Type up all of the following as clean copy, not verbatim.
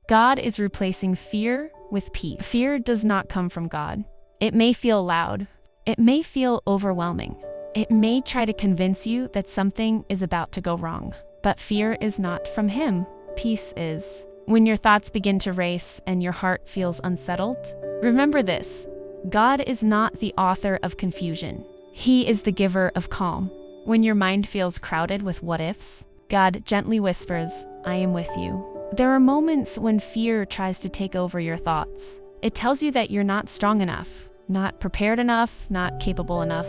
God is replacing fear with peace. Fear does not come from God. It may feel loud. It may feel overwhelming. It may try to convince you that something is about to go wrong. But fear is not from Him. Peace is. When your thoughts begin to race and your heart feels unsettled, remember this: God is not the author of confusion. He is the giver of calm. When your mind feels crowded with what-ifs, God gently whispers, "I am with you." There are moments when fear tries to take over your thoughts. It tells you that you're not strong enough, not prepared enough, not capable enough.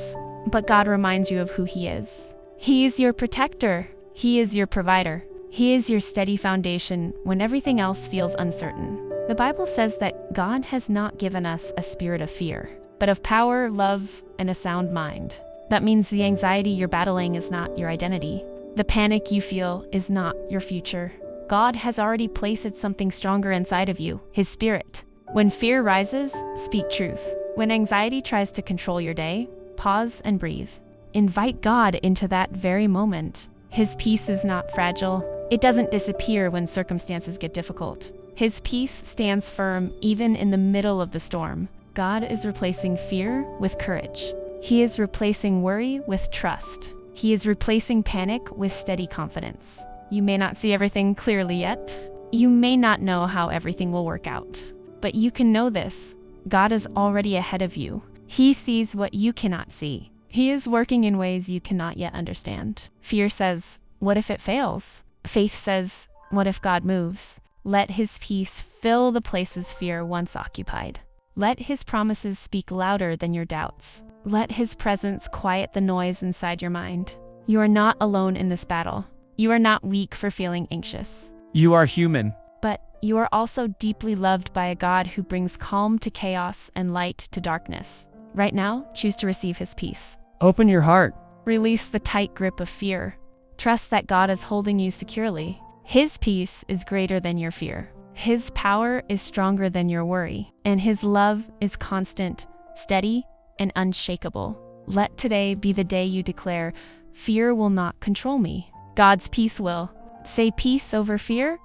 But God reminds you of who He is. He is your protector. He is your provider. He is your steady foundation when everything else feels uncertain. The Bible says that God has not given us a spirit of fear, but of power, love, and a sound mind. That means the anxiety you're battling is not your identity. The panic you feel is not your future. God has already placed something stronger inside of you, His Spirit. When fear rises, speak truth. When anxiety tries to control your day, pause and breathe. Invite God into that very moment. His peace is not fragile. It doesn't disappear when circumstances get difficult. His peace stands firm even in the middle of the storm. God is replacing fear with courage. He is replacing worry with trust. He is replacing panic with steady confidence. You may not see everything clearly yet. You may not know how everything will work out. But you can know this: God is already ahead of you. He sees what you cannot see. He is working in ways you cannot yet understand. Fear says, "What if it fails?" Faith says, "What if God moves?" Let His peace fill the places fear once occupied. Let His promises speak louder than your doubts. Let His presence quiet the noise inside your mind. You are not alone in this battle. You are not weak for feeling anxious. You are human. But you are also deeply loved by a God who brings calm to chaos and light to darkness. Right now, choose to receive His peace. Open your heart. Release the tight grip of fear. Trust that God is holding you securely. His peace is greater than your fear. His power is stronger than your worry. And His love is constant, steady, and unshakable. Let today be the day you declare, "Fear will not control me. God's peace will." Say peace over fear.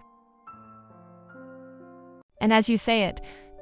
And as you say it,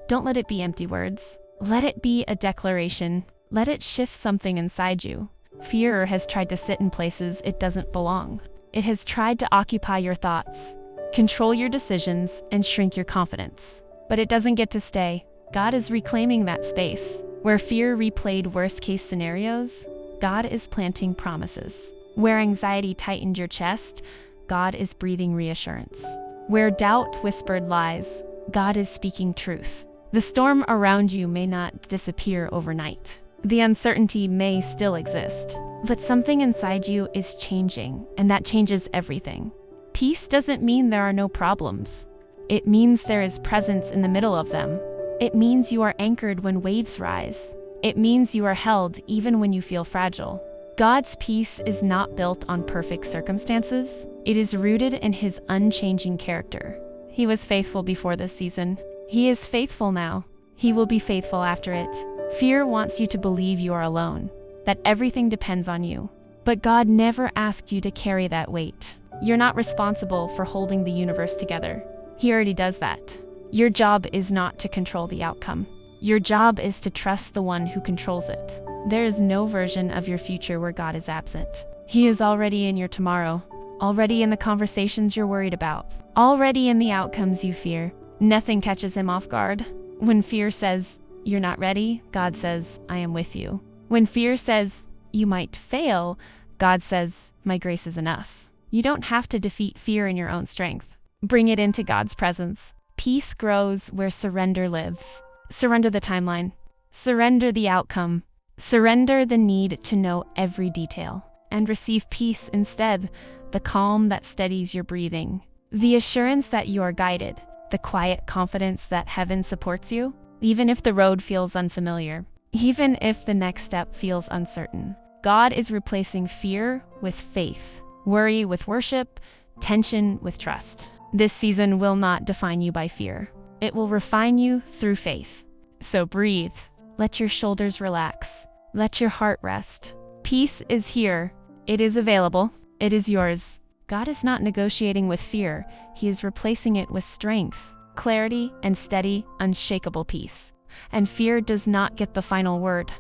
don't let it be empty words. Let it be a declaration. Let it shift something inside you. Fear has tried to sit in places it doesn't belong. It has tried to occupy your thoughts, control your decisions, and shrink your confidence. But it doesn't get to stay. God is reclaiming that space. Where fear replayed worst-case scenarios, God is planting promises. Where anxiety tightened your chest, God is breathing reassurance. Where doubt whispered lies, God is speaking truth. The storm around you may not disappear overnight. The uncertainty may still exist, but something inside you is changing, and that changes everything. Peace doesn't mean there are no problems. It means there is presence in the middle of them. It means you are anchored when waves rise. It means you are held even when you feel fragile. God's peace is not built on perfect circumstances. It is rooted in His unchanging character. He was faithful before this season. He is faithful now. He will be faithful after it. Fear wants you to believe you are alone, that everything depends on you. But God never asked you to carry that weight. You're not responsible for holding the universe together. He already does that. Your job is not to control the outcome. Your job is to trust the one who controls it. There is no version of your future where God is absent. He is already in your tomorrow, already in the conversations you're worried about, already in the outcomes you fear. Nothing catches Him off guard. When fear says, "You're not ready," God says, "I am with you." When fear says, "You might fail," God says, "My grace is enough." You don't have to defeat fear in your own strength. Bring it into God's presence. Peace grows where surrender lives. Surrender the timeline. Surrender the outcome. Surrender the need to know every detail. And receive peace instead, the calm that steadies your breathing. The assurance that you are guided. The quiet confidence that heaven supports you. Even if the road feels unfamiliar, even if the next step feels uncertain. God is replacing fear with faith, worry with worship, tension with trust. This season will not define you by fear. It will refine you through faith. So breathe. Let your shoulders relax. Let your heart rest. Peace is here. It is available. It is yours. God is not negotiating with fear. He is replacing it with strength. clarity, and steady, unshakable peace. And fear does not get the final word.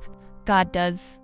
God does.